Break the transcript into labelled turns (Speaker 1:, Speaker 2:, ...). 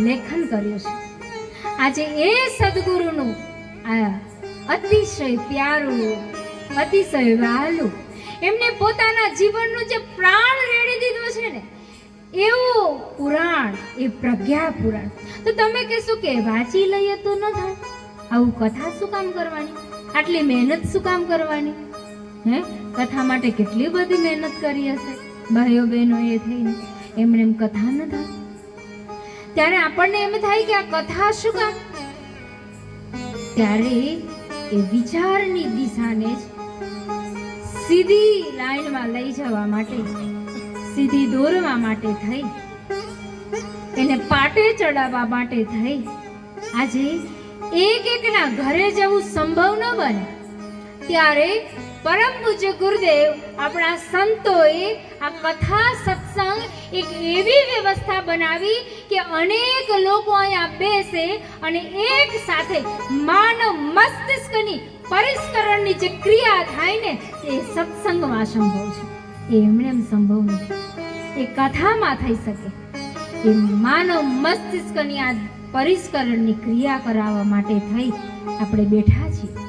Speaker 1: લેખન કર્યું છે. આજે એ સદગુરુનું આ અતિશય પ્યારું, અતિશય વહાલું, એમને પોતાના જીવનનું જે પ્રાણ રેડી દીધું છે ને, એવું પુરાણ, એ પ્રજ્ઞા પુરાણ. તો તમે કહેશો કે વાંચી લઈએ તો ન થાય, આવું કથા શું કામ કરવાની, આટલી મહેનત શું કામ કરવાની? હે, કથા માટે કેટલી બધી મહેનત કરી હશે ભાઈઓ બહેનો એ થઈને, એમને એમ કથા ન થાય. ત્યારે આપણને એમ થાય કે આ કથા શું કામ? ત્યારે એ વિચારની દિશાને જ સીધી લાઈનમાં લઈ જવા માટે, સીધી દોરવા માટે થઈ, એને પાટે ચડાવવા માટે થઈ આજે એક એકના ઘરે જવું સંભવ ન બને. ત્યારે પરમ પૂજ્ય ગુરુદેવ આપણા સંતોએ આ કથા સત્સંગ એક એવી વ્યવસ્થા બનાવી કે અનેક લોકો અહીંયા બેસે અને એક સાથે માનવ મસ્તિષ્કની પરિષ્કરણની જે ક્રિયા થાય ને, એ સત્સંગમાં સંભવ છે. એ એમણે એમ સંભવ નથી, એ કથામાં થઈ શકે. એ માનવ મસ્તિષ્કની આ પરિષ્કરણની ક્રિયા કરાવવા માટે થઈ આપણે બેઠા છીએ.